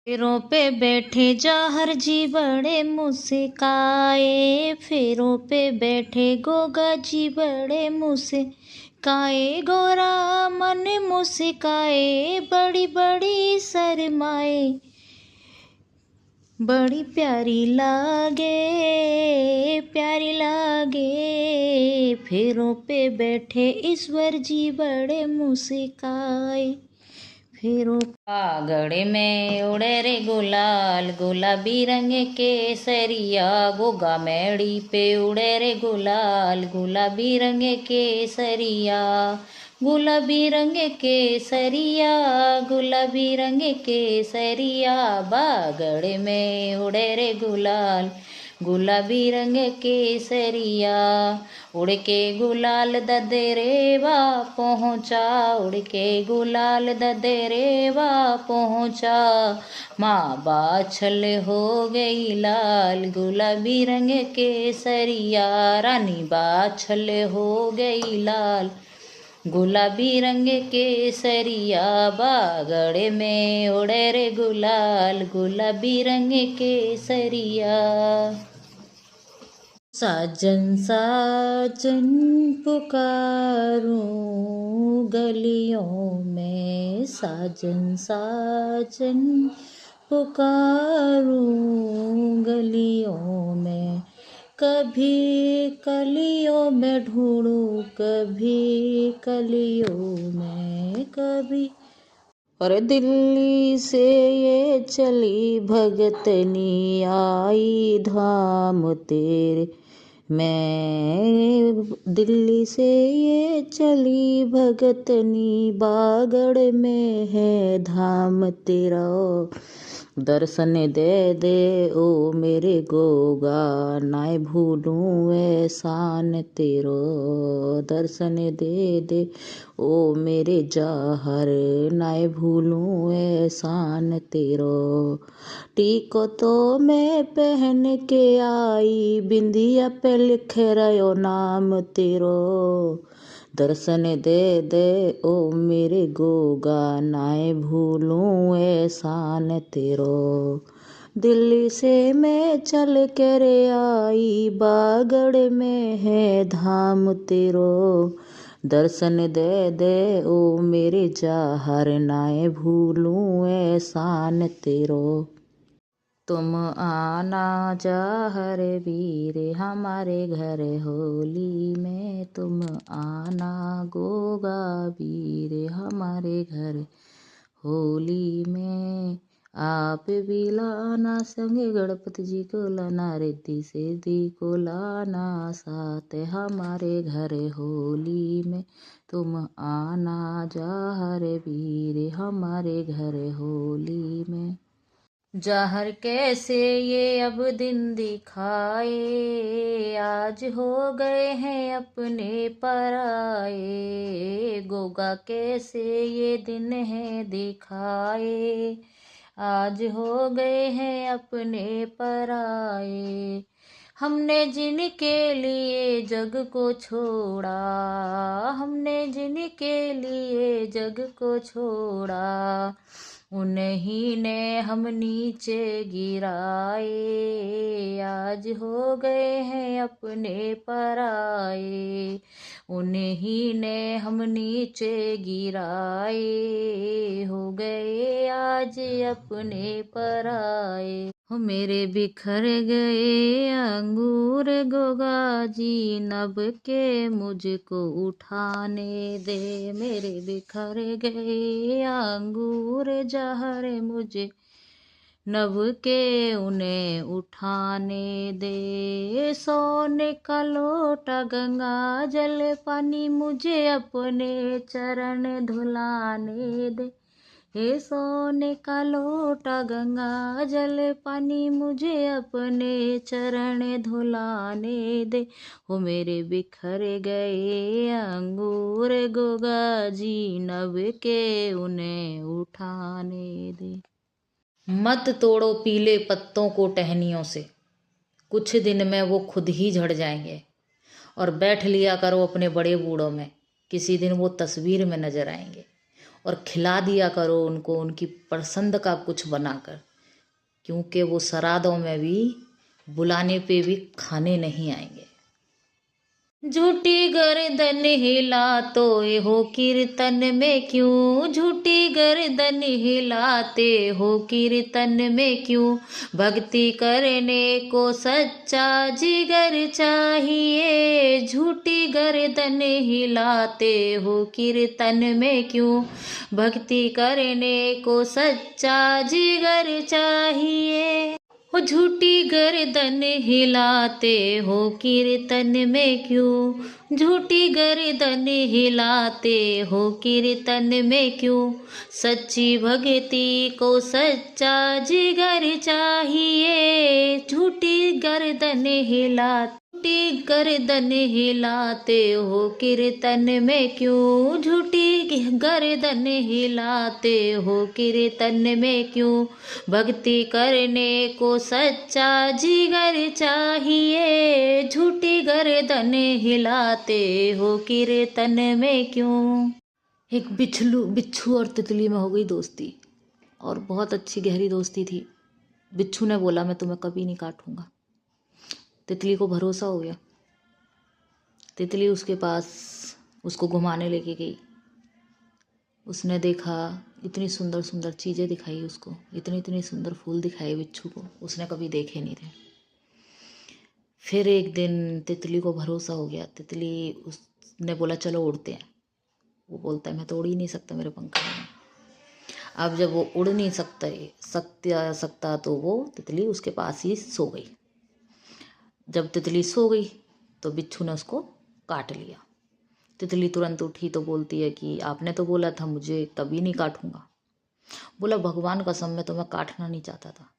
फेरों पे बैठे जौहर जी बड़े मुस्काए, फेरों पे बैठे गोगा जी बड़े मुस्काए, गोरा मन मुस्काए बड़ी बड़ी शर्माए, बड़ी प्यारी लागे फेरों पे बैठे ईश्वर जी बड़े मुस्काए। फेरों आगड़ में उड़े रे गुलाल, गुलाबी रंग के सरिया, गोगा मेड़ी पे उड़े रे गुलाल, गुलाबी रंग के सरिया, गुलाबी रंग के सरिया, गुलाबी रंग के सरिया, बागड़ में उड़े रे गुलाल, गुलाबी रंग के सरिया, उड़ के गुलाल ददरेवा पहुँचा, उड़ के गुलाल ददरेवा पहुँचा, माँ बाछल हो गई लाल, गुलाबी रंग के सरिया, रानी बाछल हो गई लाल, गुलाबी रंग के सरिया, बागड़ में उड़े रे गुलाल, गुलाबी रंग के सरिया। साजन साजन पुकारूं गलियों में, साजन साजन पुकारूं गलियों में, कभी कलियों में ढूंढूं, कभी कलियों में, कभी। और दिल्ली से ये चली भगतनी आई धाम तेरे, मैं दिल्ली से ये चली भगतनी, बागड़ में है धाम तेरा, दर्शन दे दे ओ मेरे गोगा, नाय भूलूं एहसान तेरो, दर्शन दे दे ओ मेरे जौहर, नाय भूलूं एहसान तेरो, टीको तो मैं पहन के आई, बिंदिया पे लिख रयो नाम तेरो, दर्शन दे दे ओ मेरे गोगा, नाय भूलूं एहसान तेरो, दिल्ली से मैं चल कर आई, बागड़ में है धाम तेरो, दर्शन दे दे ओ मेरे जौहर, नाय भूलूं एहसान तेरो, तुम आना जौहर वीर हमारे घर होली में, तुम आना गोगा वीर हमारे घर होली में, आप भी लाना संग गणपति जी को लाना, रिद्धि सिद्धि को लाना साथ हमारे घर होली में, तुम आना जौहर वीर हमारे घर होली में। जौहर कैसे ये अब दिन दिखाए, आज हो गए हैं अपने पराए, गोगा कैसे ये दिन है दिखाए, आज हो गए हैं अपने पराए, हमने जिनके लिए जग को छोड़ा, हमने जिनके लिए जग को छोड़ा, उन्हीं ने हम नीचे गिराए, आज हो गए हैं अपने पराए, उन्हीं ने हम नीचे गिराए, हो गए आज अपने पराए, हो मेरे बिखर गए अंगूर गोगा जी, नभ के मुझको उठाने दे, मेरे बिखर गए अंगूर जौहर मुझे नभ के उन्हें उठाने दे, सोने का लोटा गंगा जल पानी मुझे अपने चरण धुलाने दे, हे सोने का लोटा गंगा जल पानी मुझे अपने चरण धुलाने दे, हो मेरे बिखर गए अंगूर गोगा जी, नभ के उन्हें उठाने दे। मत तोड़ो पीले पत्तों को टहनियों से, कुछ दिन में वो खुद ही झड़ जाएंगे, और बैठ लिया करो अपने बड़े बूढ़ों में, किसी दिन वो तस्वीर में नजर आएंगे, और खिला दिया करो उनको उनकी पसंद का कुछ बनाकर, क्योंकि वो श्राद्धों में भी बुलाने पे भी खाने नहीं आएंगे। झूठी गर्दन हिलाते हो कीर्तन में क्यों, झूठी गर्दन हिलाते हो कीर्तन में क्यों, भक्ति करने को सच्चा जिगर चाहिए, झूठी गर्दन हिलाते हो कीर्तन में क्यों, भक्ति करने को सच्चा जिगर चाहिए। हो झूठी गर्दन हिलाते हो कीर्तन में क्यों, झूठी गर्दन हिलाते हो कीर्तन में क्यों, सच्ची भक्ति को सच्चा जिगर चाहिए, झूठी गर्दन हिलाते हो कीर्तन में क्यों, झूठी गर्दन हिलाते हो कीर्तन में क्यों, भक्ति करने को सच्चा जिगर चाहिए, झूठी गर्दन हिलाते हो कीर्तन में क्यों। एक बिच्छू और तितली में हो गई दोस्ती, और बहुत अच्छी गहरी दोस्ती थी। बिच्छू ने बोला मैं तुम्हें कभी नहीं काटूंगा। तितली को भरोसा हो गया। तितली उसके पास उसको घुमाने लेके गई। उसने देखा, इतनी सुंदर सुंदर चीज़ें दिखाई उसको, इतनी इतनी सुंदर फूल दिखाए बिच्छू को, उसने कभी देखे नहीं थे। फिर एक दिन तितली को भरोसा हो गया। तितली उसने बोला चलो उड़ते हैं। वो बोलता है मैं तो उड़ ही नहीं सकता, मेरे पंख नहीं हैं। अब जब वो उड़ नहीं सकता तो वो तितली उसके पास ही सो गई। जब तितली सो गई तो बिच्छू ने उसको काट लिया। तितली तुरंत उठी तो बोलती है कि आपने तो बोला था मुझे कभी नहीं काटूंगा। बोला भगवान कसम मैं तुम्हें काटना नहीं चाहता था,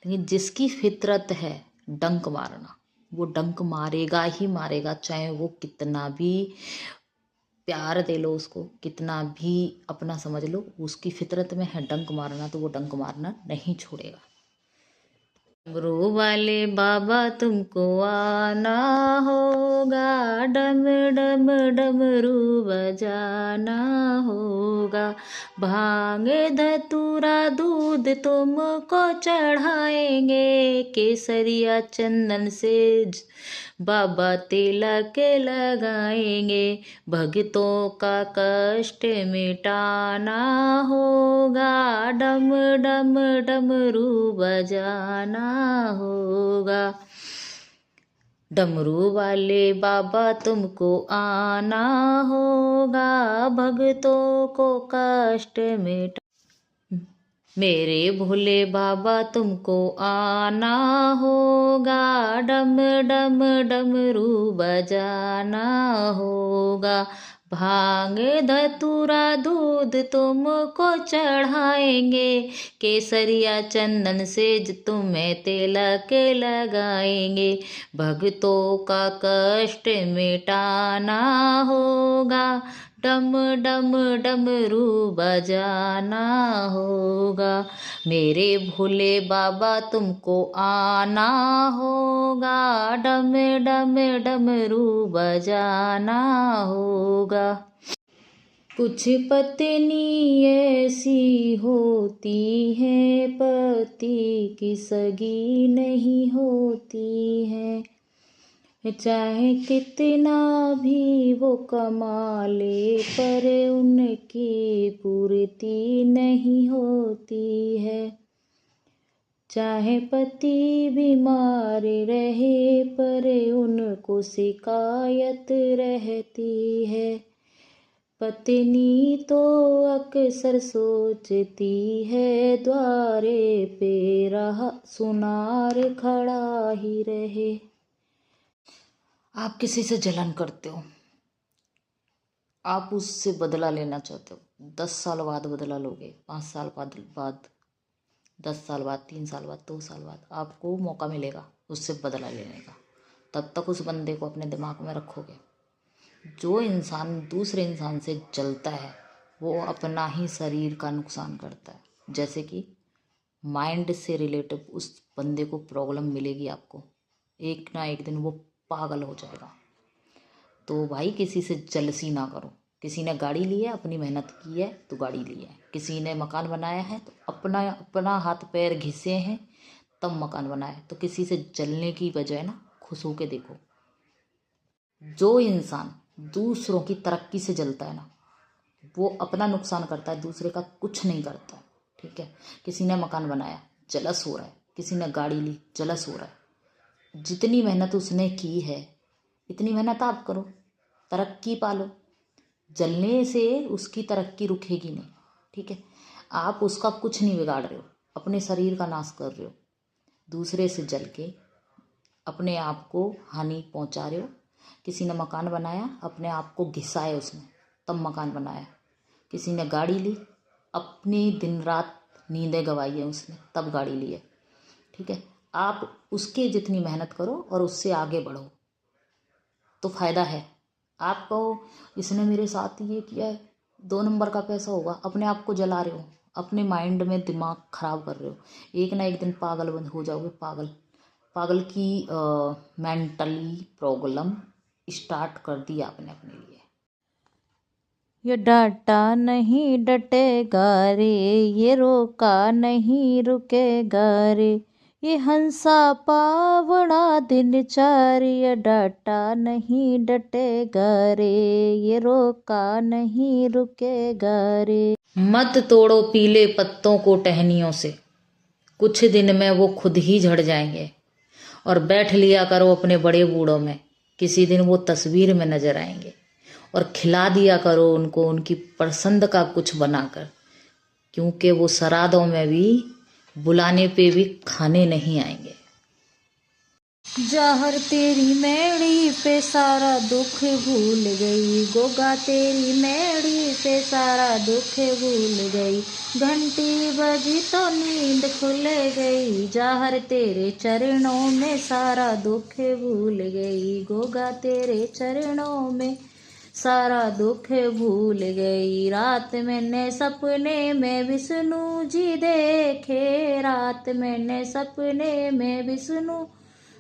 लेकिन जिसकी फितरत है डंक मारना, वो डंक मारेगा ही मारेगा, चाहे वो कितना भी प्यार दे लो उसको, कितना भी अपना समझ लो, उसकी फितरत में है डंक मारना, तो वो डंक मारना नहीं छोड़ेगा। डमरू वाले बाबा तुमको आना होगा, डम डम डमरू बजाना होगा, भांग धतूरा दूध तुमको चढ़ाएंगे, केसरिया चंदन से बाबा तिलक लगाएंगे, भक्तों का कष्ट मिटाना होगा, डम डम डमरू बजाना होगा। डमरू वाले बाबा तुमको आना होगा, भक्तों को कष्ट मिटा, मेरे भोले बाबा तुमको आना होगा, डम डम डमरू बजाना होगा, भांग धतूरा दूध तुमको चढ़ाएंगे, केसरिया चंदन से तुम्हें तिलक लगाएंगे, भक्तों का कष्ट मिटाना होगा, डम डम डमरू बजाना होगा, मेरे भोले बाबा तुमको आना होगा, डम डम डमरू बजाना होगा। कुछ पत्नी ऐसी होती है पति की सगी नहीं होती है, चाहे कितना भी वो कमा ले पर उनकी पूर्ति नहीं होती है, चाहे पति बीमार रहे पर उनको शिकायत रहती है, पत्नी तो अक्सर सोचती है द्वारे पे रहा सुनार खड़ा ही रहे। आप किसी से जलन करते हो, आप उससे बदला लेना चाहते हो, 10 साल बाद बदला लोगे, 5 साल बाद 10 साल बाद, 3 साल बाद, 2 साल बाद आपको मौका मिलेगा उससे बदला लेने का। तब तक उस बंदे को अपने दिमाग में रखोगे। जो इंसान दूसरे इंसान से जलता है वो अपना ही शरीर का नुकसान करता है। जैसे कि माइंड से रिलेटेड उस बंदे को प्रॉब्लम मिलेगी, आपको एक ना एक दिन वो पागल हो जाएगा। तो भाई किसी से जलसी ना करो। किसी ने गाड़ी ली है, अपनी मेहनत की है तो गाड़ी ली है, किसी ने मकान बनाया है तो अपना हाथ पैर घिसे हैं तब मकान बनाया। तो किसी से जलने की बजाय ना खुश होके देखो। जो इंसान दूसरों की तरक्की से जलता है ना, वो अपना नुकसान करता है, दूसरे का कुछ नहीं करता है। ठीक है, किसी ने मकान बनाया, जलस हो रहा है, किसी ने गाड़ी ली, जलस हो रहा है। जितनी मेहनत उसने की है इतनी मेहनत आप करो, तरक्की पालो। जलने से उसकी तरक्की रुकेगी नहीं। ठीक है, आप उसका कुछ नहीं बिगाड़ रहे हो, अपने शरीर का नाश कर रहे हो। दूसरे से जल के अपने आप को हानि पहुंचा रहे हो। किसी ने मकान बनाया, अपने आप को घिसाया उसने, तब मकान बनाया। किसी ने गाड़ी ली, अपनी दिन रात नींदें गंवाई है उसने, तब गाड़ी ली है। ठीक है, आप उसके जितनी मेहनत करो और उससे आगे बढ़ो तो फ़ायदा है। आप कहो इसने मेरे साथ ये किया है, 2 नंबर का पैसा होगा, अपने आप को जला रहे हो, अपने माइंड में दिमाग खराब कर रहे हो। एक ना एक दिन पागल बंद हो जाओगे। पागल की मेंटली प्रॉब्लम स्टार्ट कर दी आपने अपने लिए। ये डांटा नहीं डटेगा रे, ये रोका नहीं रुकेगा रे, ये हंसा पावड़ा दिनचर्या। डांटा नहीं डटेगा रे, ये रोका नहीं रुकेगा रे। मत तोड़ो पीले पत्तों को टहनियों से, कुछ दिन में वो खुद ही झड़ जाएंगे। और बैठ लिया करो अपने बड़े बूढ़ों में, किसी दिन वो तस्वीर में नजर आएंगे। और खिला दिया करो उनको उनकी पसंद का कुछ बनाकर, क्योंकि वो श्राद्धों में भी बुलाने पे भी खाने नहीं आएंगे। जहर तेरी मेड़ी पे सारा दुख भूल गई, गोगा तेरी मेड़ी पे सारा दुख भूल गई। घंटी बजी तो नींद खुल गई, जहर तेरे चरणों में सारा दुख भूल गई, गोगा तेरे चरणों में सारा दुख भूल गई। रात मैंने सपने में विष्णु जी देखे, रात मैंने सपने में विष्णु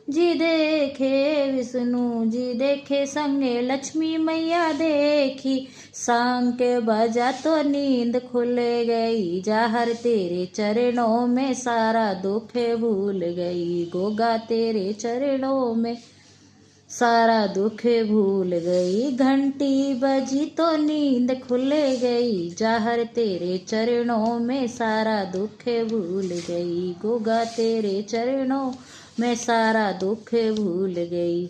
जी देखे, विष्णु जी देखे, संगे लक्ष्मी मैया देखी। सांग के बजा तो नींद खुल गई, जहर तेरे चरणों में सारा दुख भूल गई, गोगा तेरे चरणों में सारा दुख भूल गई। घंटी बजी तो नींद खुल गई, जहर तेरे चरणों में सारा दुख भूल गई, गोगा तेरे चरणों मैं सारा दुख भूल गई।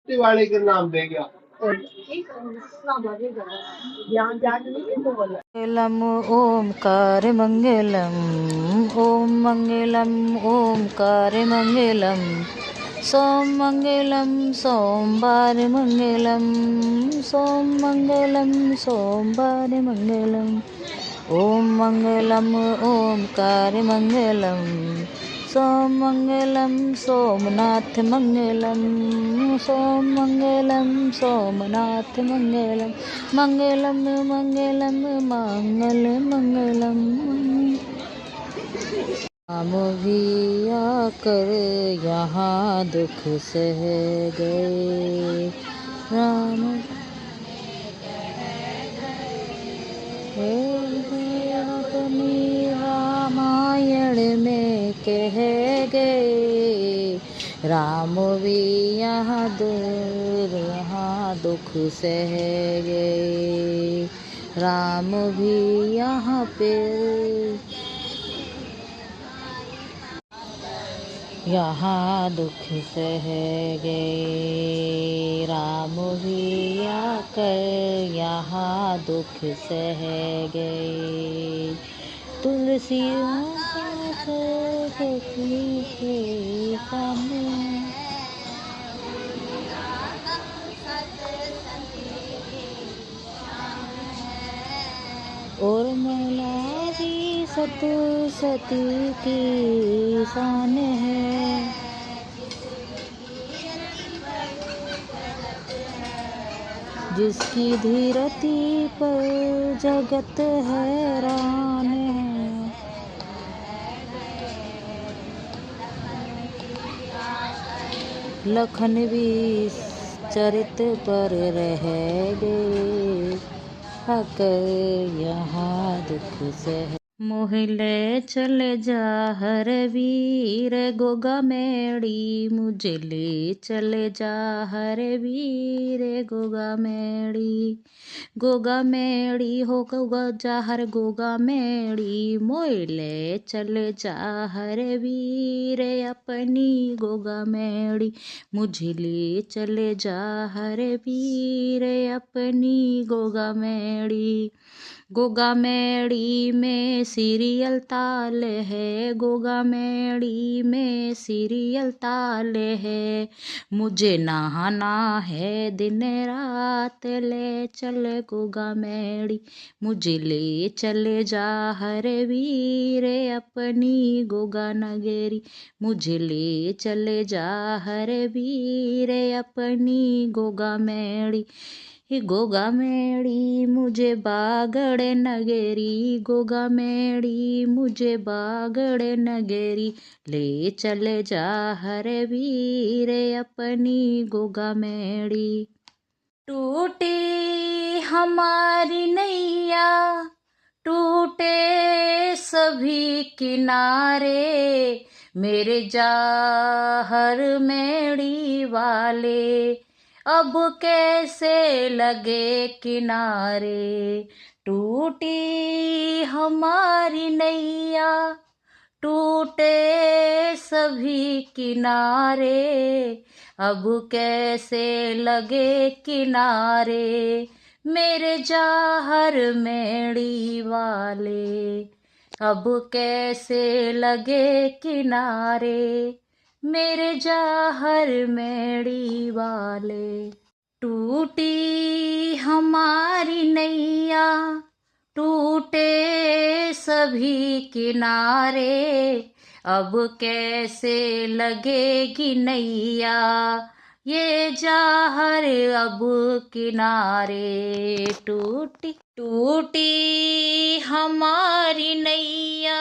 वाले के नाम दे गया। मंगलम ओमकार मंगलम, ओम मंगलम ओमकार मंगलम, सोम मंगलम सोमवार मंगलम, सोम मंगलम सोमवार मंगलम, ओम मंगलम ओमकार मंगलम, सोम मंगलम सोमनाथ मंगलम, सोम मंगलम सोमनाथ मंगलम, मंगलम मंगलम मंगल मंगलम। राम भी आकर यहाँ दुख सह गए, राम अपनी रामायण में कह गए, राम भी यहाँ दुख सह गए, राम भी यहाँ पे यहाँ दुख सह गए, राम भी आकर यहाँ दुख सह गए। तुलसी के सामने और मैला भी सती की शान है, जिसकी धीरती पर जगत हैरान है। लखन भी चरित पर रह गए, आकर यहाँ दुख सह। मोहिले चले जा हर वीर गोगा मेड़ी, मुझे ले चले जा हर वीर गोगा मेड़ी। गोगा मेड़ी हो गोगा जा हर गोगा मेड़ी, मोहिले चले जा हर वीर अपनी गोगा मेड़ी, मुझे ले चले जा हर वीर अपनी गोगा मेड़ी। गोगा मेड़ी में सीरियल ताल है, गोगा मेड़ी में सीरियल ताल है, मुझे नहाना है दिन रात, ले चल गोगा मेड़ी, मुझे ले चले जा हर वीर अपनी गोगा नगरी, मुझे ले चले जा हर वीर अपनी गोगा मेड़ी। गोगा मेड़ी मुझे बागड़ नगरी, गोगा मेड़ी मुझे बागड़ नगरी, ले चले जा हर वीर अपनी गोगा मेड़ी। टूटी हमारी नैया टूटे सभी किनारे, मेरे जाहर मेड़ी वाले अब कैसे लगे किनारे। टूटी हमारी नैया टूटे सभी किनारे, अब कैसे लगे किनारे, मेरे जाहर मेड़ी वाले अब कैसे लगे किनारे, मेरे जाहर मेड़ी वाले। टूटी हमारी नैया टूटे सभी किनारे, अब कैसे लगेगी नैया, ये जाहर अब किनारे। टूटी हमारी नैया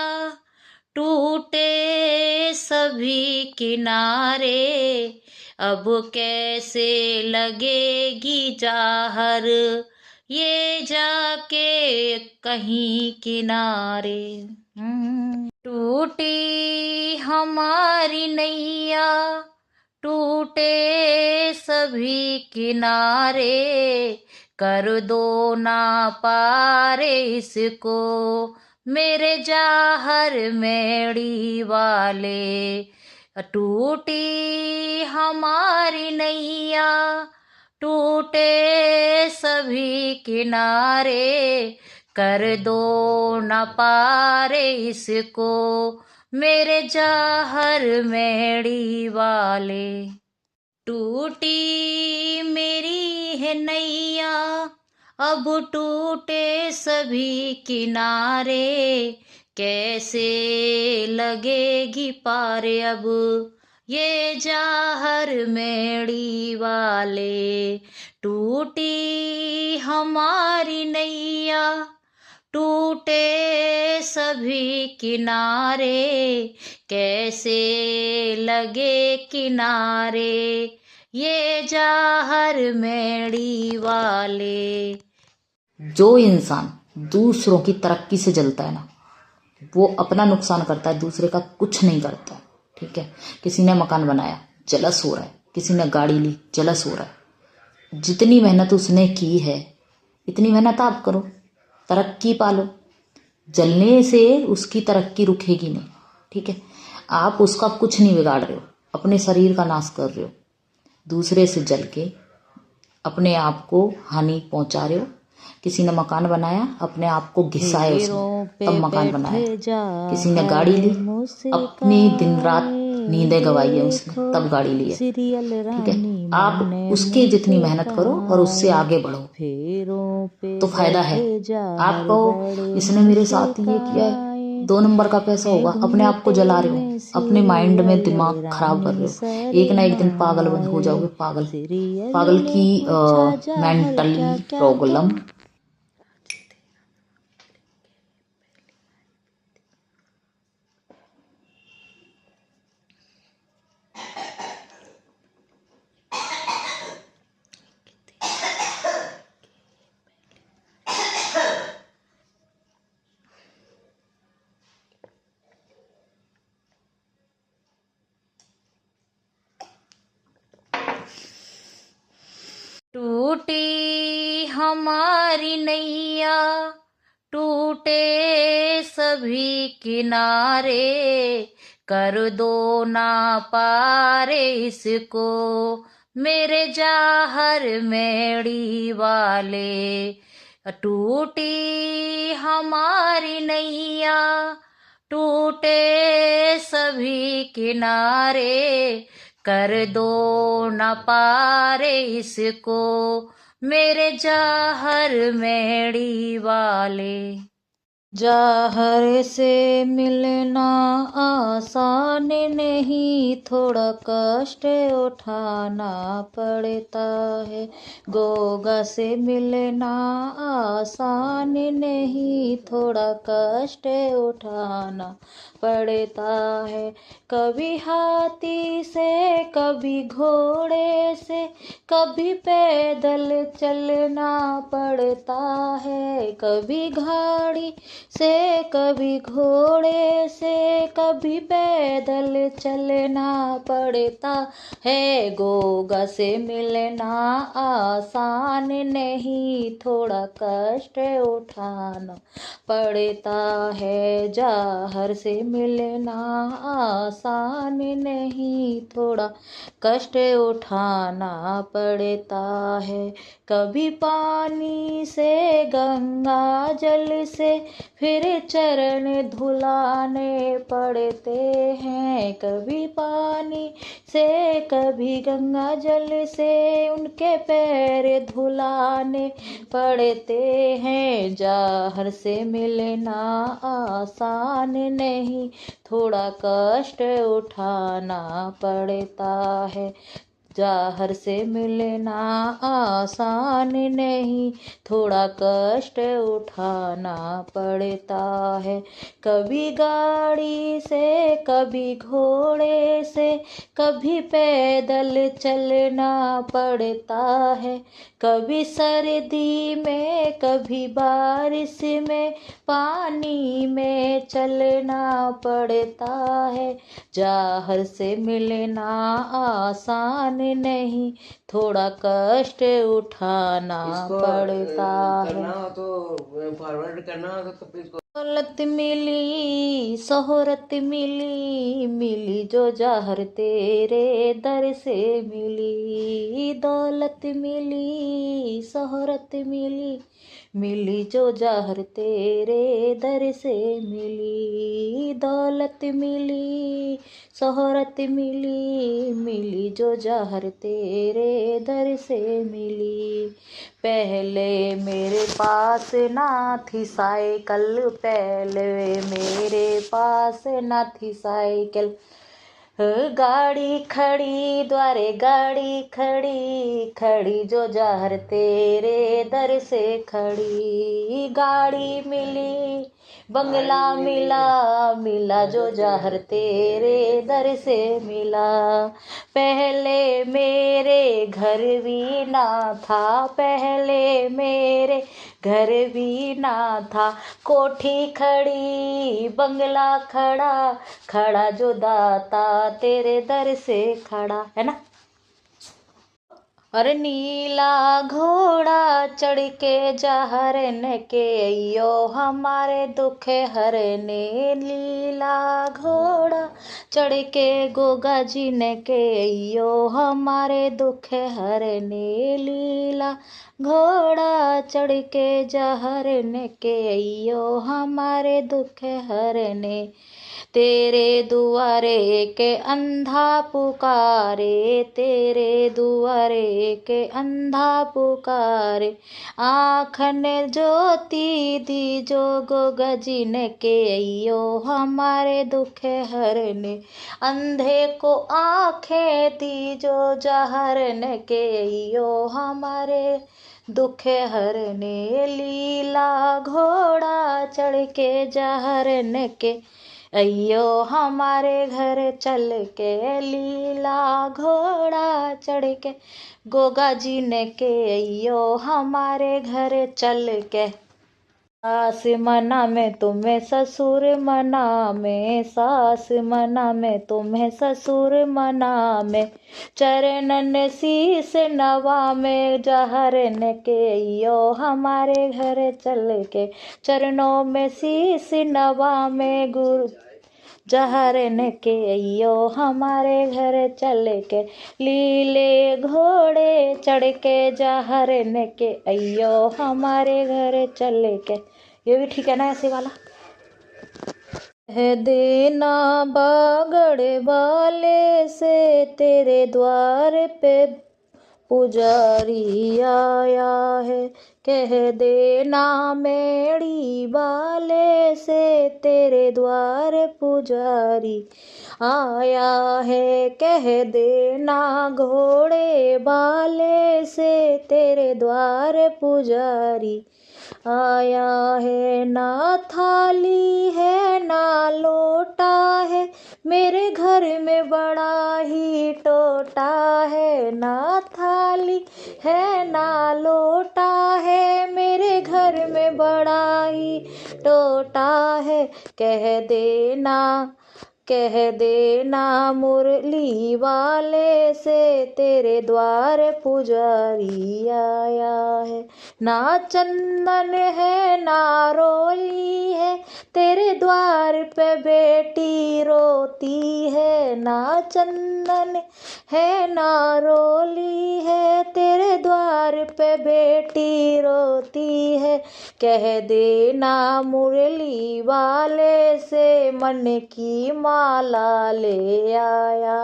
टूटे सभी किनारे, अब कैसे लगेगी जाहर, ये जाके कहीं किनारे। टूटी हमारी नैया टूटे सभी किनारे, कर दो ना पारे इसको मेरे जाहर मेड़ी वाले। टूटी हमारी नैया टूटे सभी किनारे, कर दो न पारे इसको मेरे जाहर मेड़ी वाले। टूटी मेरी है नैया अब टूटे सभी किनारे, कैसे लगेगी पार अब ये जाहर मेड़ी वाले। टूटी हमारी नैया टूटे सभी किनारे, कैसे लगे किनारे, ये जाहर मेड़ी वाले। जो इंसान दूसरों की तरक्की से जलता है ना, वो अपना नुकसान करता है, दूसरे का कुछ नहीं करता है। ठीक है, किसी ने मकान बनाया, जलस हो रहा है, किसी ने गाड़ी ली, जलस हो रहा है। जितनी मेहनत उसने की है इतनी मेहनत आप करो, तरक्की पालो। जलने से उसकी तरक्की रुकेगी नहीं। ठीक है, आप उसका कुछ नहीं बिगाड़ रहे हो, अपने शरीर का नाश कर रहे हो। दूसरे से जल के अपने आप को हानि पहुंचा रहे हो। किसी ने मकान बनाया, अपने आप को घिसाया उसने, तब मकान बनाया। किसी ने गाड़ी ली, अपनी दिन रात नींदें गवाई है उसने, तब गाड़ी ली है। ठीक है, आप उसकी जितनी मेहनत करो और उससे आगे बढ़ो तो फायदा है आपको। इसने मेरे साथ ये किया है, 2 नंबर का पैसा होगा, अपने आप को जला रहे हो, अपने माइंड में दिमाग खराब कर रहे हो। एक ना एक दिन पागल बन हो जाओगे, पागल की मेंटली प्रॉब्लम। हमारी नैया टूटे सभी किनारे, कर दो ना पारे इसको मेरे जाहर मेड़ी वाले। टूटी हमारी नैया टूटे सभी किनारे, कर दो न पारे इसको मेरे जाहर मेड़ी वाले। जाहर से मिलना आसान नहीं, थोड़ा कष्ट उठाना पड़ता है। गोगा से मिलना आसान नहीं, थोड़ा कष्ट उठाना पड़ता है। कभी हाथी से कभी घोड़े से, कभी पैदल चलना पड़ता है। कभी गाड़ी से कभी घोड़े से, कभी पैदल चलना पड़ता है। गोगा से मिलना आसान नहीं, थोड़ा कष्ट उठाना पड़ता है। जाहर से मिलना आसान नहीं, थोड़ा कष्ट उठाना पड़ता है। कभी पानी से गंगा जल से, फिर चरण धुलाने पड़ते हैं। कभी पानी से कभी गंगा जल से, उनके पैर धुलाने पड़ते हैं। जाहर से मिलना आसान नहीं, थोड़ा कष्ट उठाना पड़ता है। जाहर से मिलना आसान नहीं, थोड़ा कष्ट उठाना पड़ता है। कभी गाड़ी से कभी घोड़े से, कभी पैदल चलना पड़ता है। कभी सर्दी में कभी बारिश में, पानी में चलना पड़ता है। जाहर से मिलना आसान नहीं, थोड़ा कष्ट उठाना पड़ता है। फॉरवर्ड करना हो तो प्लीज। दौलत मिली शोहरत मिली, मिली जो जाहर तेरे दर से मिली। दौलत मिली शोहरत मिली, मिली जो जाहर तेरे दर से मिली। दौलत मिली शोहरत मिली, मिली जो जाहर तेरे दर से मिली। पहले मेरे पास ना थी साइकिल, पहले मेरे पास ना थी साइकिल। गाड़ी खड़ी द्वारे गाड़ी खड़ी, खड़ी जो जाहर तेरे दर से खड़ी। गाड़ी मिली बंगला मिला, मिला जो जाहर तेरे दर से मिला। पहले मेरे घर भी ना था, पहले मेरे घर भी ना था। कोठी खड़ी बंगला खड़ा, खड़ा जो दाता तेरे दर से खड़ा, है ना। अरे नीला घोड़ा चढ़ के जाहरने के, अयो हमारे दुख हरने। नीला घोड़ा चढ़ के गोगा जी ने के, अयो हमारे दुख हरने। लीला घोड़ा चढ़ के जाहरने के, अयो हमारे दुख हरने। तेरे दुआरे के अंधा पुकारे, तेरे दुआरे के अंधा पुकारे। आँख ने ज्योति दी जो गोगा जी ने के, अयो हमारे दुख हरने। अंधे को आँखें दी जो जाहरने के, अयो हमारे दुख हरने। लीला घोड़ा चढ़ के जाहरने के, अयो हमारे घर चल के। लीला घोड़ा चढ़ के गोगा जी ने के, अयो हमारे घर चल के। सास मना में तुम्हें ससुर मना में, सास मना में तुम्हें ससुर मना में, चरणन शीस नवा में, जहरन के यो हमारे घर चल के, चरणों में शीस नवा में गुरु जहरन के अयो हमारे घर चल के, लीले घोड़े चढ़ के, जहरन के अयो हमारे घर चल के। ये भी ठीक है ना ऐसे वाला। कह देना बागड़ वाले से, तेरे द्वार पे पुजारी आया है, कह देना मेड़ी वाले से, तेरे द्वार पुजारी आया है, कह देना घोड़े वाले से, तेरे द्वार पुजारी आया है। ना थाली है ना लोटा है, मेरे घर में बड़ा ही टोटा है, ना थाली है ना लोटा है, मेरे घर में बड़ा ही टोटा है, कह देना मुरली वाले से, तेरे द्वार पुजारी आया है। ना चंदन है ना रोली है, तेरे द्वार पे बेटी रोती है, ना चंदन है ना रोली है, तेरे द्वार पे बेटी रोती है, कह देना मुरली वाले से, मन की माला ले आया।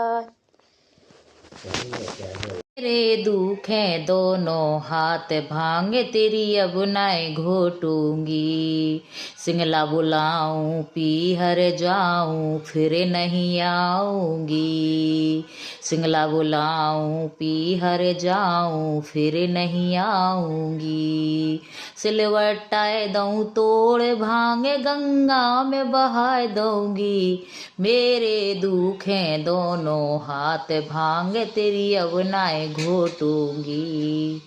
मेरे दुख हैं दोनों हाथ भांगे, तेरी अब नाय घोटूंगी, सिंगला बुलाऊं पीहर जाऊं, फिर नहीं आऊंगी, सिंगला बुलाऊं पीहर जाऊं, फिर नहीं आऊंगी, सिलवटाए दऊं तोड़ भांगे, गंगा में बहाए दूंगी, मेरे दुख हैं दोनों हाथ भांगे, तेरी अब नाय घोटूंगी।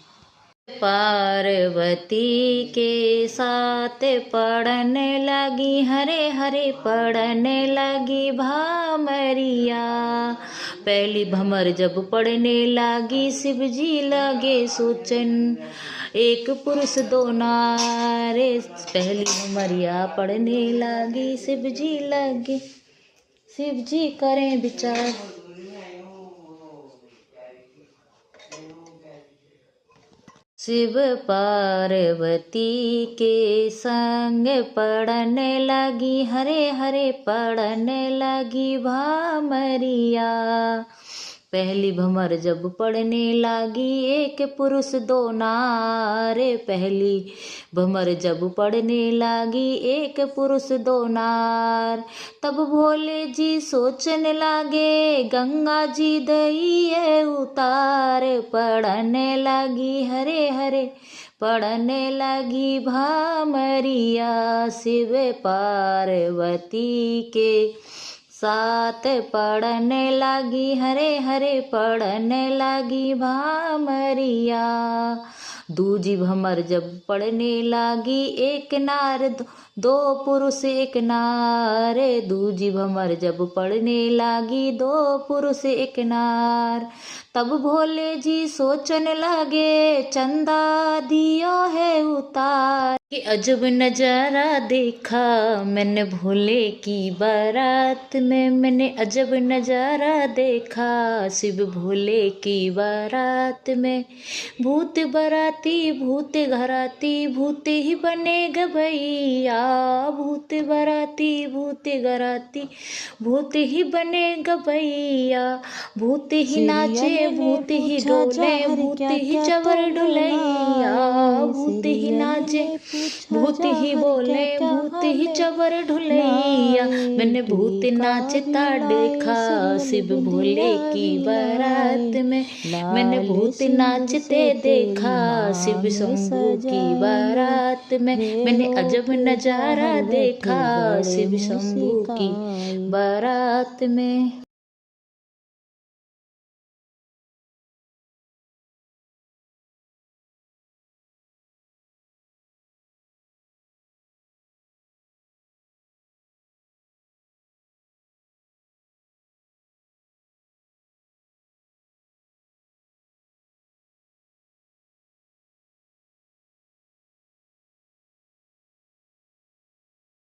पार्वती के साथ पढ़ने लगी, हरे हरे पढ़ने लगी भामरिया, पहली भमर जब पढ़ने लगी, शिव जी लगे सोचन, एक पुरुष दो नारे, पहली भमरिया पढ़ने लगी, शिव जी करें विचार। शिव पार्वती के संग पढ़ने लगी, हरे हरे पढ़ने लगी भामरिया, पहली भमर जब पढ़ने लगी, एक पुरुष दो नारे, पहली भमर जब पढ़ने लगी, एक पुरुष दो नार, तब भोले जी सोचने लगे, गंगा जी दइए उतार, पढ़ने लगी हरे हरे पढ़ने लगी भामरिया, शिव पार्वती के साथ पढ़ने लगी, हरे हरे पढ़ने लगी भामरिया, दूजी भमर जब पढ़ने लगी, एक नार दो पुरुष एक नार, दूजी भमर जब पढ़ने लगी, दो पुरुष एक नार, तब भोले जी सोचने लगे, चंदा दियो है उतार, कि अजब नजारा देखा मैंने भोले की बारात में, मैंने अजब नजारा देखा शिव भोले की बारात में, भूत बराती भूत घराती, भूत ही बने गवैया, भूत बराती भूत घराती, भूत ही बने गवैया, भूत ही नाचे भूत ही डोले, भूत ही चवर डुलैया, भूत ही नाचे भूत ही बोले, भूत ही चवर ढुलैया, मैंने भूत नाचता देखा शिव भोले की बारात में, मैंने भूत नाचते देखा शिव शंभू की बारात में, मैंने अजब नजारा देखा शिव शंभू की बारात में।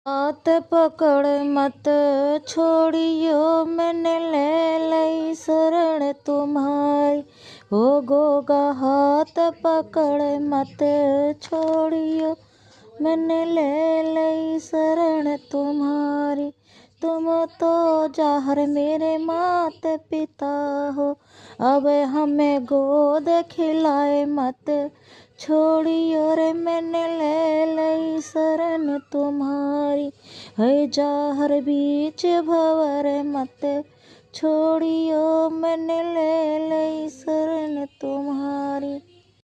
हाथ पकड़ मत छोड़ियो, मैंने ले लई शरण तुम्हारी। हो गोगा हाथ पकड़ मत छोड़ियो, मैंने ले लई शरण तुम्हारी। तुम तो जाहर मेरे माता पिता हो, अब हमें गोद खिलाए मत छोड़ियो रे, मैंने ले लई शरण तुम्हारी। है जाहर बीच भंवर मत छोड़ियो, मैंने ले लई शरण तुम्हारी।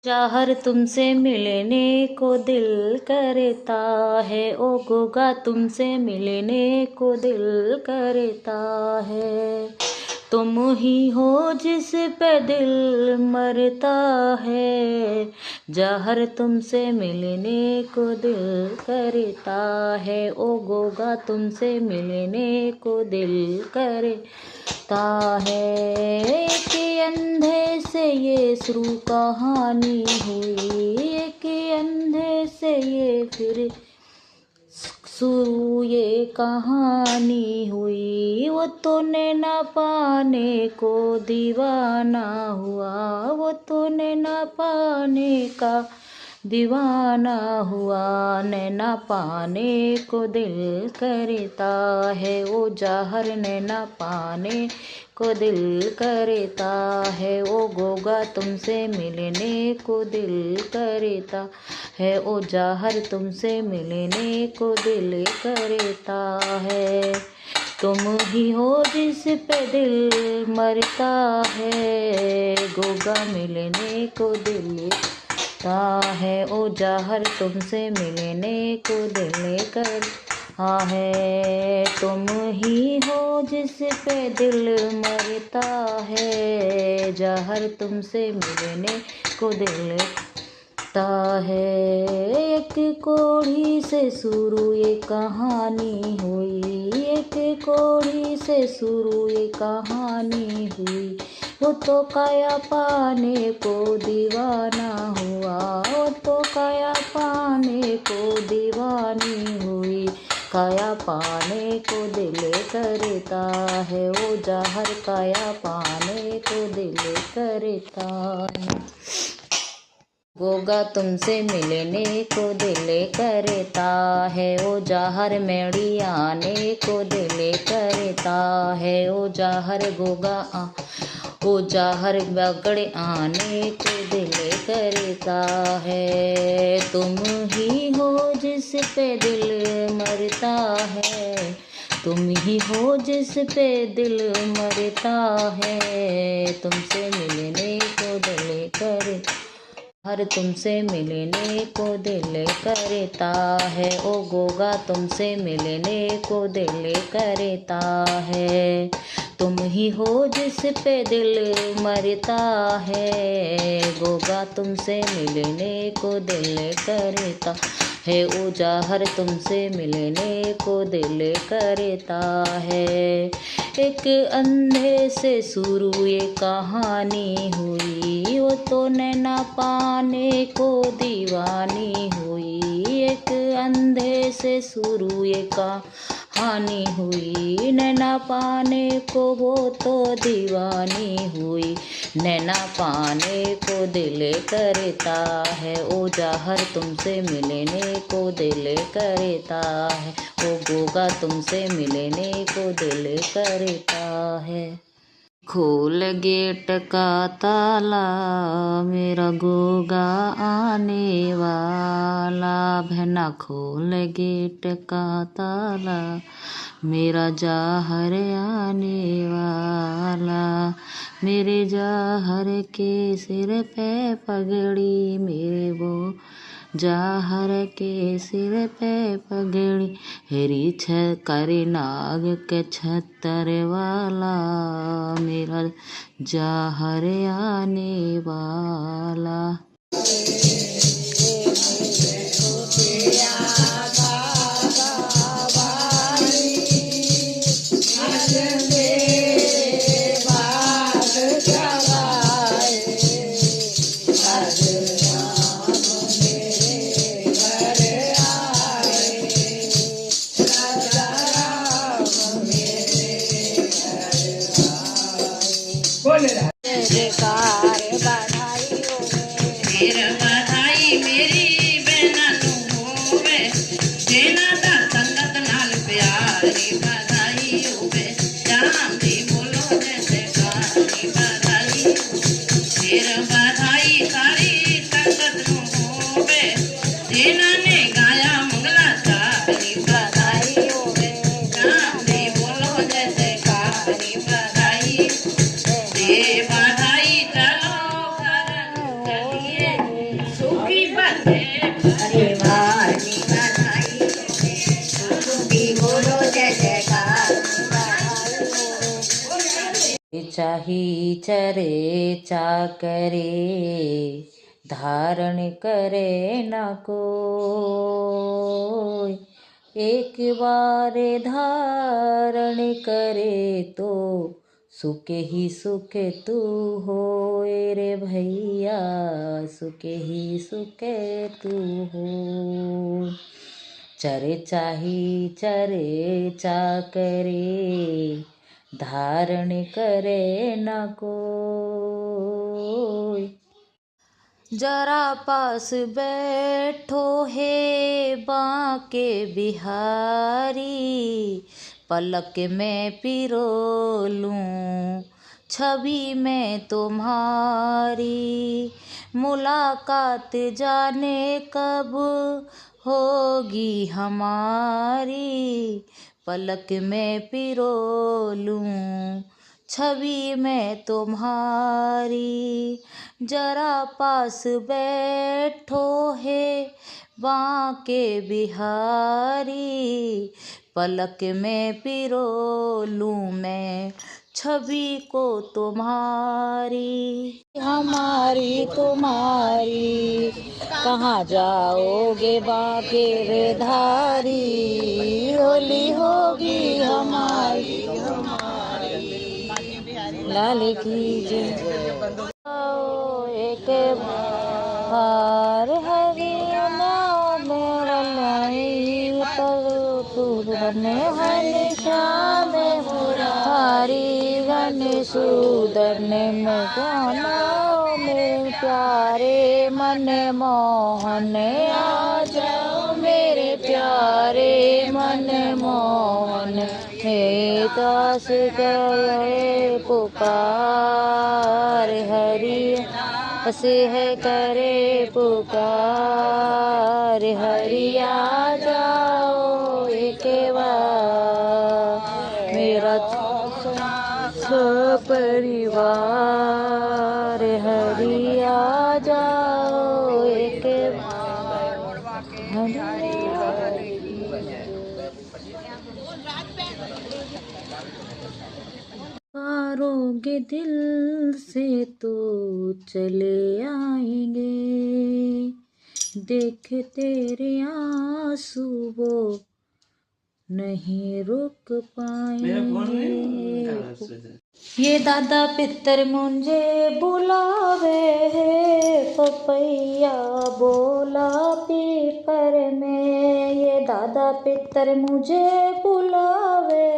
जाहर तुमसे मिलने को दिल करता है, ओ गोगा तुमसे मिलने को दिल करता है। तुम ही हो जिस पे दिल मरता है, जाहर तुमसे मिलने को दिल करता है, ओ गोगा तुमसे मिलने को दिल करता है। कि अंधे से ये शुरू कहानी हुई, कि अंधे से ये फिर शुरू ये कहानी हुई। वो तो नैना पाने को दीवाना हुआ, वो तो नैना पाने का दीवाना हुआ। नैना पाने को दिल करता है, वो जाहर नैना पाने को दिल करता है। ओ गोगा तुमसे मिलने को दिल करता है, ओ जाहर तुमसे मिलने को दिल करता है। तुम ही हो जिस पे दिल मरता है, गोगा मिलने को दिल करता है, ओ जाहर तुमसे मिलने को दिल करता है। तुम ही हो जिस पे दिल मरता है, जाहर तुमसे मिलने को दिल करता है। एक कोढ़ी से शुरू ये कहानी हुई, एक कोढ़ी से शुरू ये कहानी हुई। वो तो काया पाने को दीवाना हुआ, वो तो काया पाने को दीवानी हुई। काया पाने को दिल करता है, वो जाहर काया पाने को दिल करता है। गोगा तुमसे मिलने को दिल करता है, ओ जाहर मेड़ी आने को दिल करता है। ओ जाहर गोगा ओ जाहर बगड़े आने को दिल करता है। तुम ही हो जिस पे दिल मरता है, तुम ही हो जिस पे दिल मरता है। तुमसे मिलने को दिल करता हर तुमसे मिलने को दिल करता है, ओ गोगा तुमसे मिलने को दिल करता है। तुम ही हो जिस पे दिल मरता है, गोगा तुमसे मिलने को दिल करता है, ओ जाहर तुमसे मिलने को दिल करता है। एक अंधे से शुरू ये कहानी हुई, वो तो नैना पाने को दीवानी हुई। एक अंधे से शुरू ये कहानी हुई, नैना पाने को वो तो दीवानी हुई। नैना पाने को दिल करता है, ओ जाहर तुमसे मिलने को दिल करता है, ओ गोगा तुमसे मिलने को दिल करता है। खोल गेट का ताला, मेरा गोगा आने वाला। बहना खोल गेट का ताला, मेरा जाहर आने वाला। मेरे जाहर के सिर पे पगड़ी, मेरे वो जाहर के सिर पे पगड़ी। हेरी करे नाग के छतर वाला, मेरा जाहर आने वाला। सेना दा संगत नाल प्यारी बधाई होवे श्याम दी बोलो जैसे कारी बधाई फिर बधाई सारी संगत नु होवे सेना ने गाया मंगला सारी बधाई होवे श्याम दी बोलो जैसे कारी बधाई दे बधाई चलो करन चलिए सुखी बसे परिवार की बधाई सुखी बोलो जैसे चाही चरे चाकरे धारण करे न कोई एक बार धारण करे तो सुख ही सुख तू होए रे भैया सुख ही सुख तू हो चरे चाही चरे चाकरे धारण करे न कोई जरा पास बैठो है बांके बिहारी पलक में पिरो लूं छवि में तुम्हारी मुलाकात जाने कब होगी हमारी पलक में पिरो लूं छवि में तुम्हारी जरा पास बैठो है बांके बिहारी पलक में पिरो लूं मैं छवि को तुम्हारी हमारी तुम्हारी कहाँ जाओगे बांके रे धारी होली होगी हमारी लाल की जय आओ एक बार हरि नाम मेरा लाई पर तुरने हरि श्याम हरि घन सूदन में गाना में प्यारे मन मोहन आ जाओ मेरे प्यारे मन मोहन हे दास गए पुकार हरि हसे है करे पुकार हरि आ जाओ एक बार मेरा परिवार हरि आ जाओ एक पुकारोगे दिल से तो चले आएंगे देख तेरे आंसू वो नहीं रुक पाएंगे ये दादा पितर मुझे बुलावे पपैया बोला पीपर में ये दादा पितर मुझे बुलावे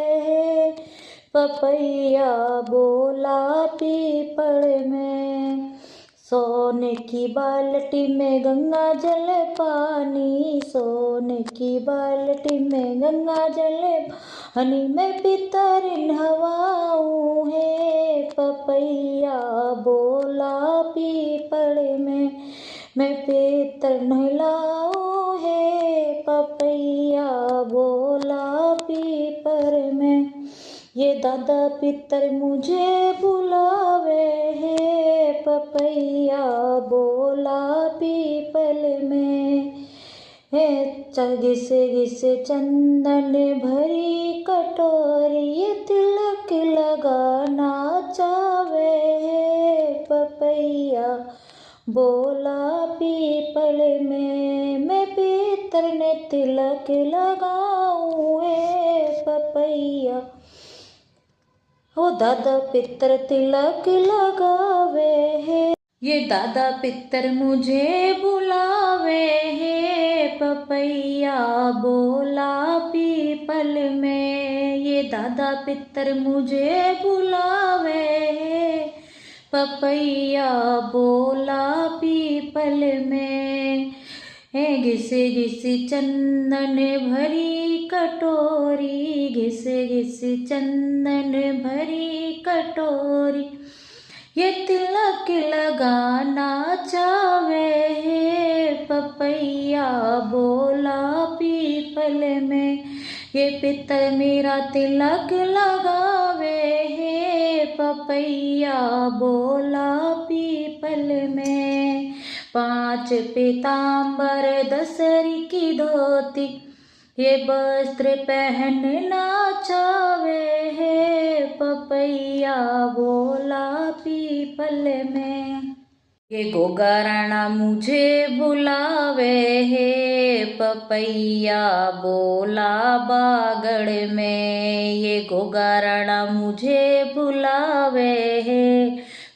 पपैया बोला पीपल में सोने की बाल्टी में गंगा जल पानी सोने की बाल्टी में गंगा जल पानी में पितर नहवाऊं है पपैया बोला पीपल में मैं पितर नहलाऊं है पपैया बोला पीपल में ये दादा पितर मुझे बुलावे है पपैया बोला पीपल में है घिसे घिसे चंदन भरी कटोरी ये तिलक लगाना चावे है पपैया बोला पीपल में मैं पितर ने तिलक लगाऊं है पपैया हो दादा पितर तिलक लगावे है ये दादा पितर मुझे बुलावे है पपैया बोला पीपल में ये दादा पितर मुझे बुलावे है पपैया बोला पीपल में है घिस घिस चंदन भरी कटोरी, घिस घिस चंदन भरी कटोरी, ये तिलक लगाना चावे है पपैया बोला पीपल में, ये पितर मेरा तिलक लगावे है पपैया बोला पीपल में। 5 पीताम्बर 10 की धोती, ये वस्त्र पहनना चावे है पपैया बोला पीपल में। ये गोगाराणा मुझे बुलावे है पपैया बोला बागड़ में, ये गोगाराणा मुझे बुलावे है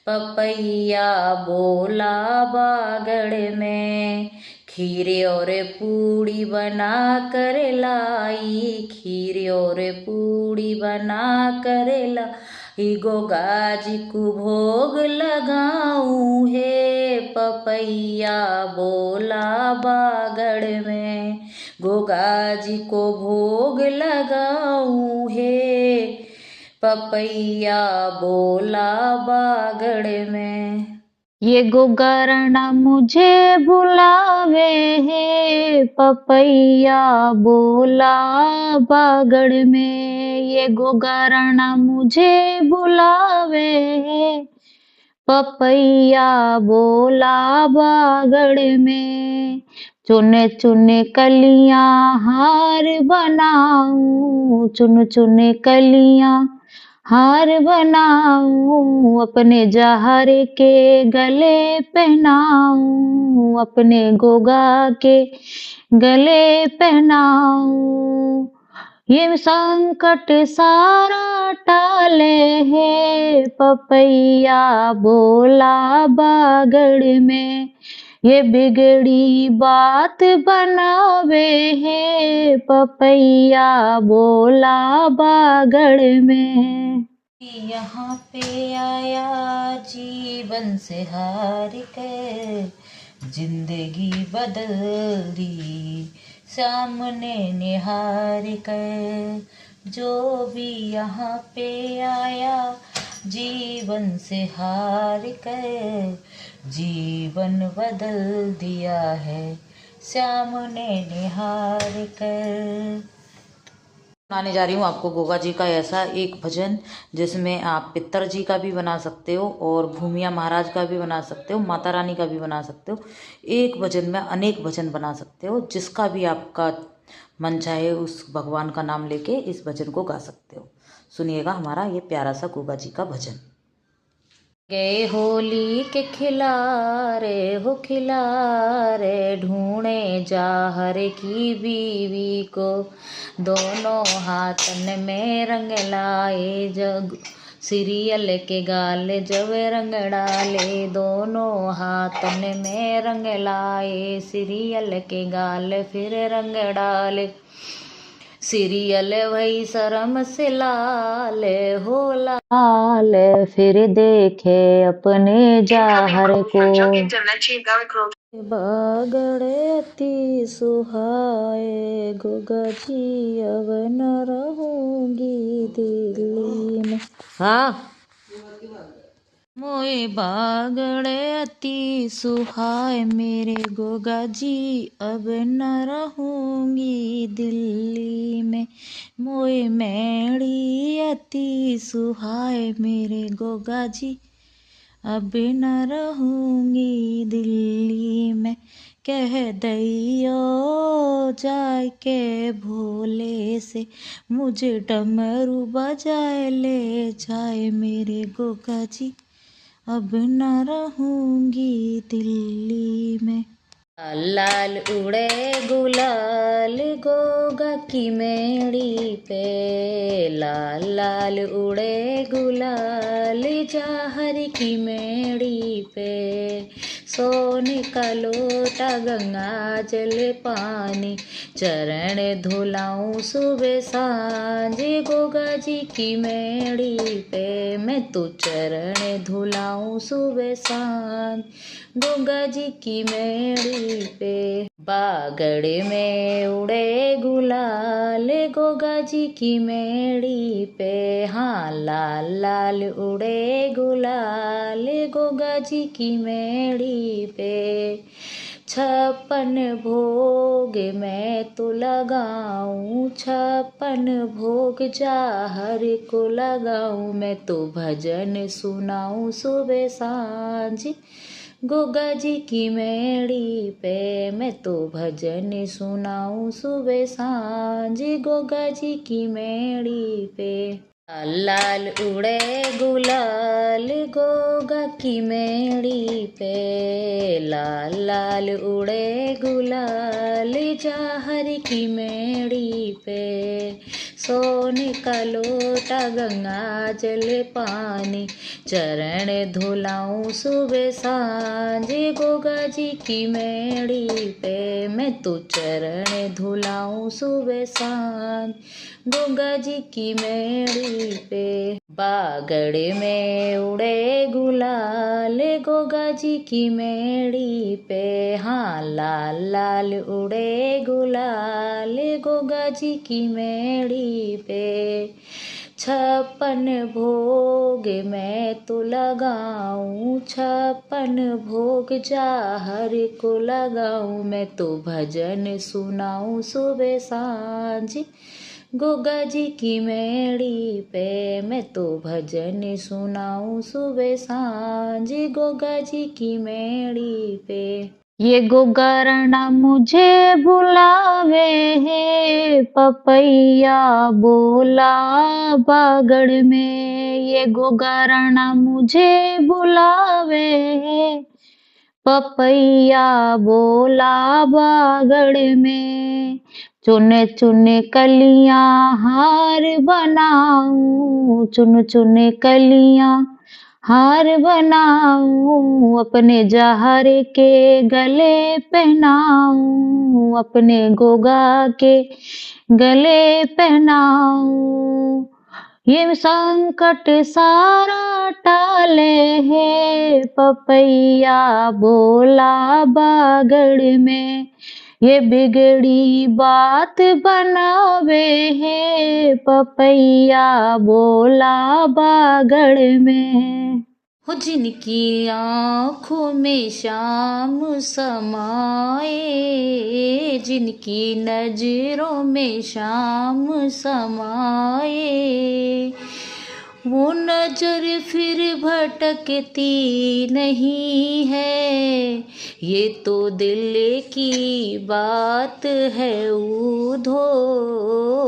पपैया बोला बागड़ में। खीर और पूड़ी बना कर लाई, खीर और पूड़ी बना कर लाई, गोगा जी को भोग लगाऊं है पपैया बोला बागड़ में, गोगा जी को भोग लगाऊं है पपैया बोला बागड़ में। ये गोगाराणा मुझे बुलावे है पपैया बोला बागड़ में, ये गोगाराणा मुझे बुलावे है पपैया बोला बागड़ में। चुन चुन कलियां हार बनाऊं, चुन चुन कलियां हार बनाऊं, अपने जहर के गले पहनाऊं, अपने गोगा के गले पहनाऊं, ये संकट सारा टाले है पपैया बोला बागड़ में, ये बिगड़ी बात बनावे है पपैया बोला बागड़ में। यहाँ पे आया जीवन से हार कर, जिंदगी बदल दी सामने निहार कर, जो भी यहाँ पे आया जीवन से हार कर, जीवन बदल दिया है सामने निहार कर। सुनाने जा रही हूँ आपको गोगा जी का ऐसा एक भजन जिसमें आप पितर जी का भी बना सकते हो और भूमिया महाराज का भी बना सकते हो, माता रानी का भी बना सकते हो। एक भजन में अनेक भजन बना सकते हो, जिसका भी आपका मन चाहे उस भगवान का नाम लेके इस भजन को गा सकते हो। सुनिएगा हमारा ये प्यारा सा गोगा जी का भजन। गए होली के खिलारे हो खिलारे, ढूंढे जाहर की बीवी को, दोनों हाथन में रंग लाए, जग सीरियल के गाल जब रंग डाले, दोनों हाथन में रंग लाए, सीरियल के गाल फिर रंग डाले, सीरियल वही शर्म से लाल हो लाल, फिर देखे अपने जाहर को, बागड़े अति सुहाए, गोगा जी अब न रहूंगी दिल्ली में। हाँ, मोए बागड़े अति सुहाए मेरे गोगा जी, अब न रहूंगी दिल्ली में, मोए मैड़ी अति सुहाए मेरे गोगा जी, अब न रहूंगी दिल्ली में, कह दैयो जाए के भोले से, मुझे डमरू बजाए ले जाए मेरे गोगा जी, अब न रहूंगी दिल्ली में। लाल उड़े गुलाल गोगा की मेड़ी पे, लाल लाल उड़े गुलाल जाहर की मेड़ी पे, सोने का लोटा गंगा जल पानी, चरण धुलाऊं सुबह सांझ गोगा जी की मेड़ी पे, मैं तो चरण धुलाऊं सुबह सांझ गोगा जी की मेड़ी पे। बागड़ में उड़े गुलाल गोगा जी की मेड़ी पे। हाँ लाल लाल उड़े गुलाल गोगा जी की मेड़ी पे। 56 भोग मैं तो लगाऊं, 56 भोग जाहर को लगाऊं, मैं तो भजन सुनाऊं सुबह सांझ गोगा जी की मेड़ी पे। मैं तो भजन सुनाऊं सुबह सांझ गोगा जी की मेड़ी पे। लाल लाल उड़े गुलाल गोगा की मेड़ी पे। लाल लाल उड़े गुलाल जाहर की मेड़ी पे। सोने का लोटा गंगा जल पानी, चरण धुलाऊं सुबह सांझ गोगा जी की मेड़ी पे। मैं तो चरण धुलाऊं सुबह सांझ गोगा जी की मेड़ी पे। बागड़ में उड़े गुलाल गोगा जी की मेड़ी पे। हाँ लाल लाल उड़े गुलाल गोगा जी की मेड़ी पे। 56 भोग मैं तो लगाऊं, 56 भोग जाहर को लगाऊं, मैं तो भजन सुनाऊं सुबह सांझ गोगा जी की मेड़ी पे। मैं तो भजन सुनाऊं सुबह सांझ गोगा जी की मेड़ी पे। ये गोगारणा मुझे बुलावे है, पपैया बोला बागड़ में। ये गोगारणा मुझे बुलावे है, पपैया बोला बागड़ में। चुन चुन कलियां हार बनाऊं, चुन चुन कलियां हार बनाऊं, अपने जहर के गले पहनाऊं, अपने गोगा के गले पहनाऊं। ये संकट सारा टाले है, पपैया बोला बागड़ में। ये बिगड़ी बात बनावे है, पपैया बोला बागड़ में। हो जिनकी आँखों में शाम समाए, जिनकी नजरों में शाम समाए, वो नजर फिर भटकती नहीं है। ये तो दिल की बात है उधो,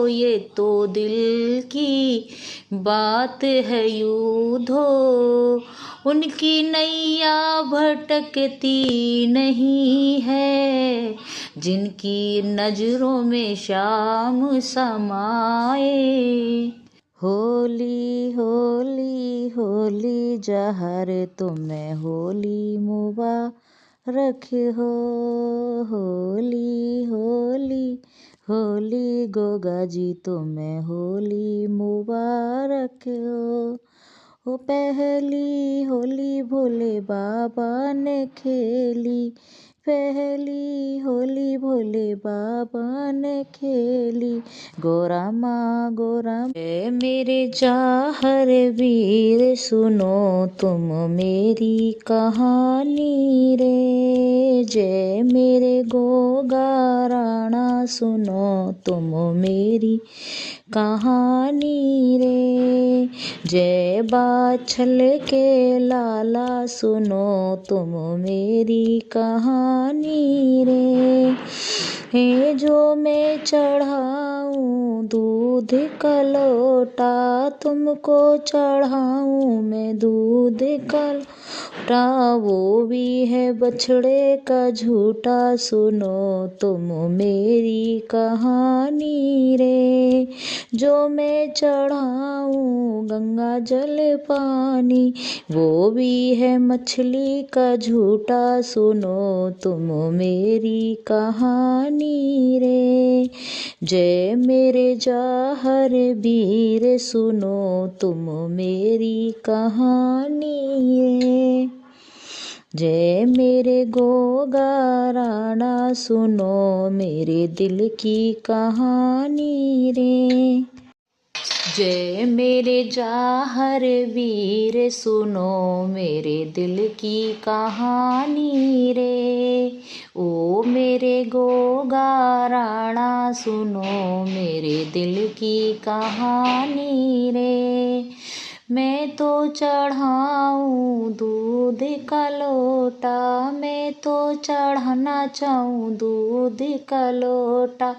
ये तो दिल की बात है यूधो। उनकी नैया भटकती नहीं है, जिनकी नजरों में शाम समाए। होली होली होली जहर तुम्हें होली मुबारक हो। होली होली होली गोगा जी तुम्हें होली मुबारक हो। पहली होली भोले बाबा ने खेली, पहली होली भोले बाबा ने खेली। गोरामा गोरामा मेरे जाहर वीर सुनो तुम मेरी कहानी रे। जय मेरे गोगा राणा सुनो तुम मेरी कहानी रे। जय बाछल के लाला सुनो तुम मेरी कहानी रे। हे जो मैं चढ़ाऊं दूध का लोटा, तुमको चढ़ाऊं मैं दूध का लोटा। वो भी है बछड़े का झूठा सुनो तुम मेरी कहानी रे। जो मैं चढ़ाऊं गंगा जल पानी, वो भी है मछली का झूठा सुनो तुम मेरी कहानी रे। जय मेरे जाहर वीर सुनो तुम मेरी कहानी रे। जय मेरे गोगा राणा सुनो मेरे दिल की कहानी रे। जय मेरे जाहर वीर सुनो मेरे दिल की कहानी रे। ओ मेरे गोगा राणा सुनो मेरे दिल की कहानी रे। मैं तो चढ़ाऊँ दूध का लोटा, मैं तो चढ़ाना चाहूँ दूध का लोटा,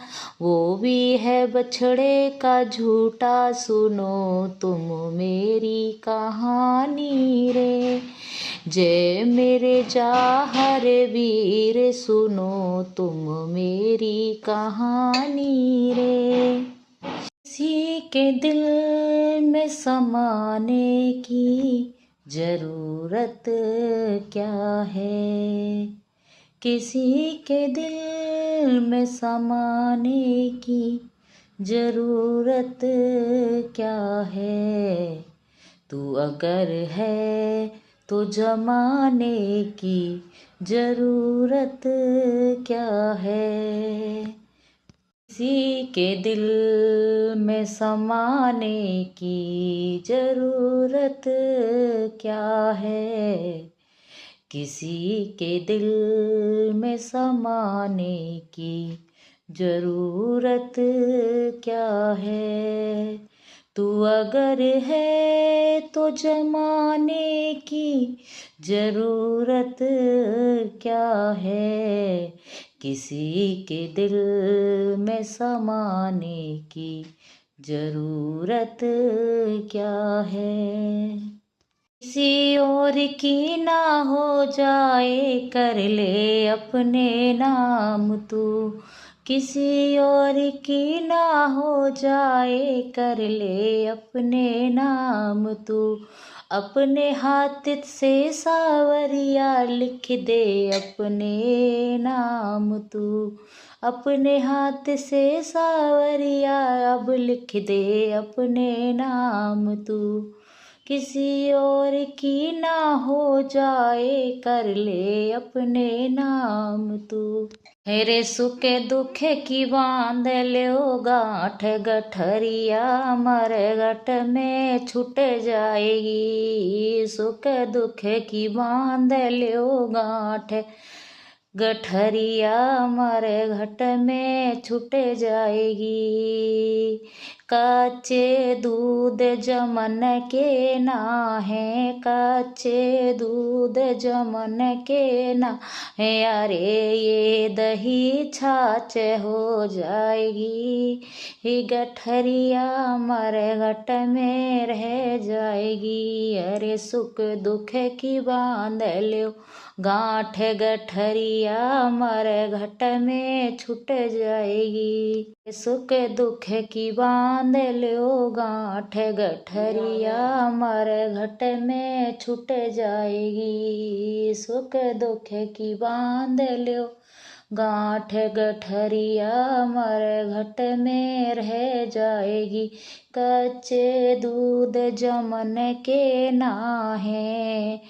वो भी है बछड़े का झूठा सुनो तुम मेरी कहानी रे। जय मेरे जाहर वीर सुनो तुम मेरी कहानी रे। किसी के दिल में समाने की जरूरत क्या है, किसी के दिल में समाने की जरूरत क्या है। तू अगर है तो जमाने की जरूरत क्या है। किसी के दिल में समाने की जरूरत क्या है, किसी के दिल में समाने की जरूरत क्या है। तू अगर है तो जमाने की जरूरत क्या है, किसी के दिल में समाने की जरूरत क्या है। किसी और की ना हो जाए कर ले अपने नाम तू, किसी और की ना हो जाए कर ले अपने नाम तू। अपने हाथ से सावरिया लिख दे अपने नाम तू, अपने हाथ से सावरिया अब लिख दे अपने नाम तू। किसी और की ना हो जाए कर ले अपने नाम तू। हेरे सुख दुख की बांध लो गांठ गठरिया मर गट में छूट जाएगी। सुख दुख की बांध लो गांठ गठरिया मर घट में छूट जाएगी। कच्चे दूध जमन के ना है, कच्चे दूध जमन के ना है, अरे ये दही छाछ हो जाएगी। ही गठरिया मर घट में रह जाएगी। अरे सुख दुख की बांध लो गांठ गठरिया मर घट में छूट जाएगी। सुख दुख की बांध लो गांठ गठरिया मर घट में छूट जाएगी। सुख दुख की बांध लो गांठ गठरिया मर घट में रह जाएगी। कच्चे दूध जमन के ना है,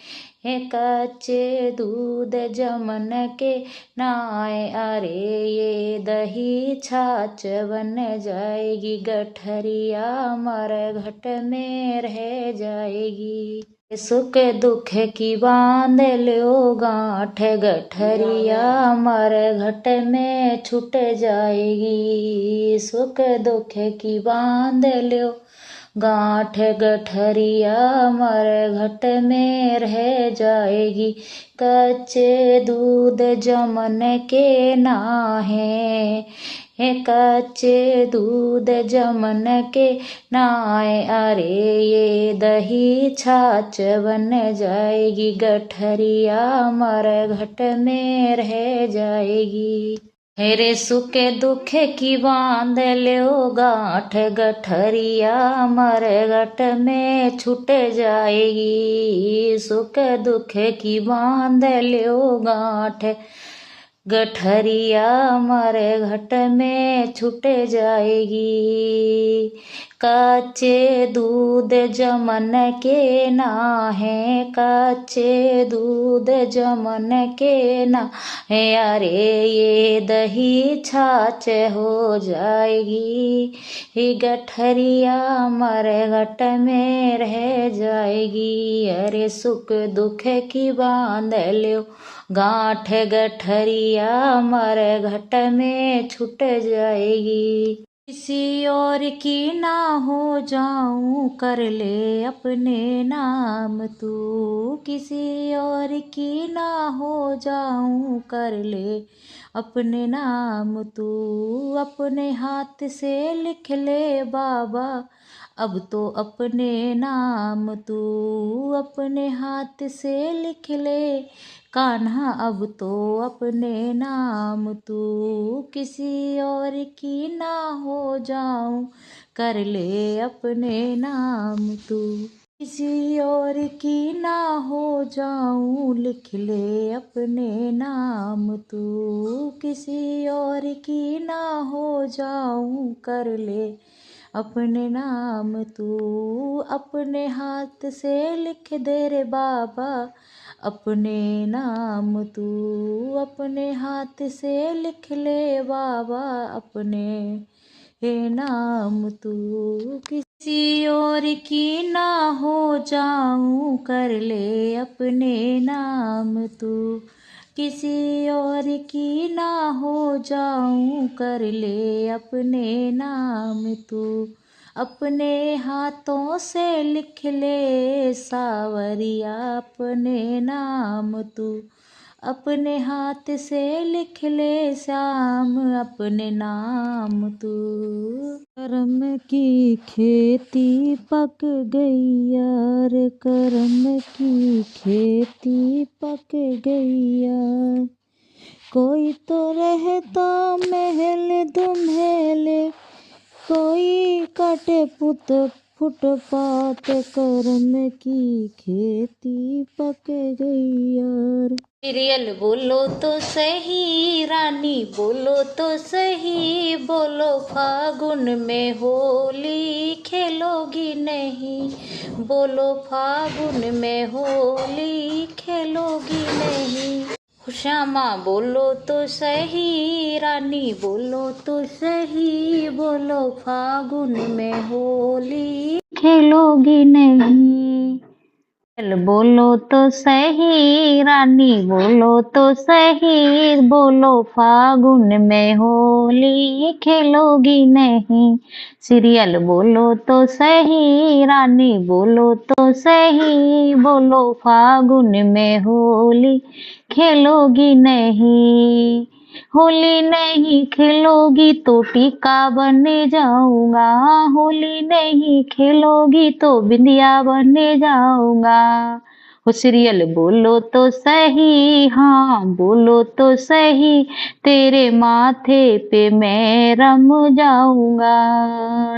कच्चे दूध जमन के नाय, अरे ये दही छाछ बन जाएगी। गठरिया मर घट में रह जाएगी। सुख दुख की बांध लो गांठ गठरिया मर घट में छूट जाएगी। सुख दुख की बांध लो गांठ गठरिया मर घट में रह जाएगी। कच्चे दूध जमन के ना है, कच्चे दूध जमन के नाय, अरे ये दही छाछ बन जाएगी। गठरिया मर घट में रह जाएगी। हेरे सुख दुख की बांध लो गांठ गठरिया मर घट में छूट जाएगी। सुख दुख की बांध लो गांठ गठरिया मारे घट में छूट जाएगी। कच्चे दूध जमन के ना है, कच्चे दूध जमन के ना है, अरे ये दही छाछ हो जाएगी। ये गठरिया मारे घट में रह जाएगी। अरे सुख दुख की बांध लो गांठ, गठरिया मारे घट में छूट जाएगी। किसी और की ना हो जाऊं कर ले अपने नाम तू, किसी और की ना हो जाऊं कर ले अपने नाम तू। अपने हाथ से लिख ले बाबा अब तो अपने नाम तू, अपने हाथ से लिख ले कान्हा अब तो अपने नाम तू। किसी और की ना हो जाऊं कर ले अपने नाम तू, किसी और की ना हो जाऊं लिख ले अपने नाम तू। किसी और की ना हो जाऊं कर ले अपने नाम तू। अपने हाथ से लिख दे रे बाबा अपने नाम तू, अपने हाथ से लिख ले बाबा अपने नाम तू। किसी और की ना हो जाऊं कर ले अपने नाम तू, किसी और की ना हो जाऊं कर ले अपने नाम तू। अपने हाथों से लिख ले सावरिया अपने नाम तू, अपने हाथ से लिख ले श्याम अपने नाम तू। करम की खेती पक गई यार, करम की खेती पक गई यार। कोई तो रहता महल दुमहले, कोई काटे फुटपाथ, करम की खेती पक गई यार। सीरियल बोलो तो सही रानी बोलो तो सही, बोलो फागुन में होली खेलोगी नहीं, बोलो फागुन में होली खेलोगी नहीं। श्यामा बोलो तो सही रानी बोलो तो सही, बोलो फागुन में होली खेलोगी नहीं। बोलो तो सही रानी बोलो तो सही, बोलो फागुन में होली खेलोगी नहीं। सीरियल बोलो तो सही रानी बोलो तो सही, बोलो फागुन में होली खेलोगी नहीं। होली नहीं खेलोगी तो टीका बने जाऊंगा, होली नहीं खेलोगी तो बिंदिया बने जाऊंगा। हो सीरियल बोलो तो सही हाँ बोलो तो सही, तेरे माथे पे मैं रम जाऊंगा।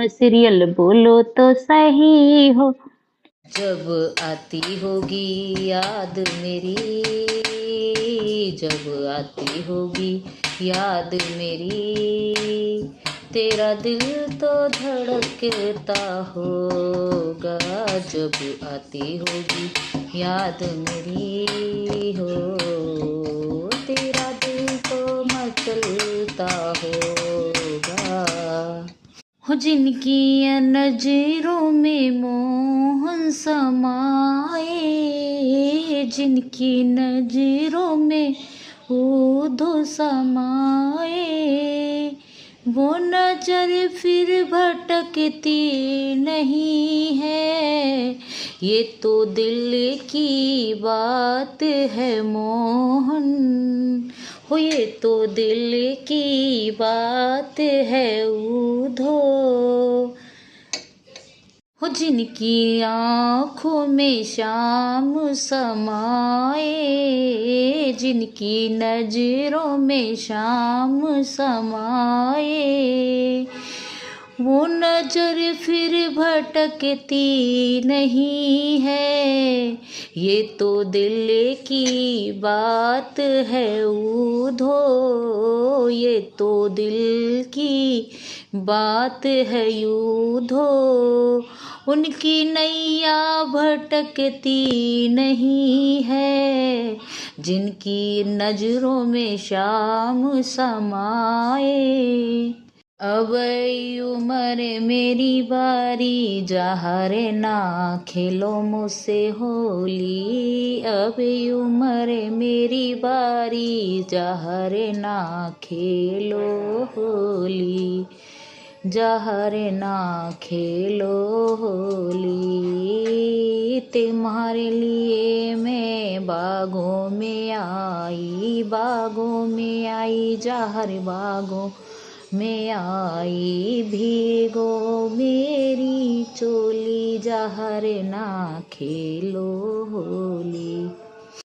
सीरियल बोलो तो सही हो। जब आती होगी याद मेरी, जब आती होगी याद मेरी, तेरा दिल तो धड़कता होगा। जब आती होगी याद मेरी हो, तेरा दिल तो मचलता होगा। हो जिनकी नजरों में मोहन समाए, जिनकी नजरों में ऊधो समाए, वो नजर फिर भटकती नहीं है। ये तो दिल की बात है मोहन, हो ये तो दिल की बात है ऊधो। हो जिनकी आँखों में शाम समाए, जिनकी नजरों में शाम समाए, वो नजर फिर भटकती नहीं है, ये तो दिल की बात है ऊधो, ये तो दिल की बात है यूधो। उनकी नैया भटकती नहीं है, जिनकी नजरों में शाम समाए। अब उम्र मेरी बारी, जहरे ना खेलो मुझसे होली। अब उम्र मेरी बारी, जहरे ना खेलो होली, जहरे ना खेलो होली। तुम्हारे लिए मैं बागों में आई, बागों में आई, जहर बागों में आई। भीगो मेरी चोली, जहर ना खेलो होली।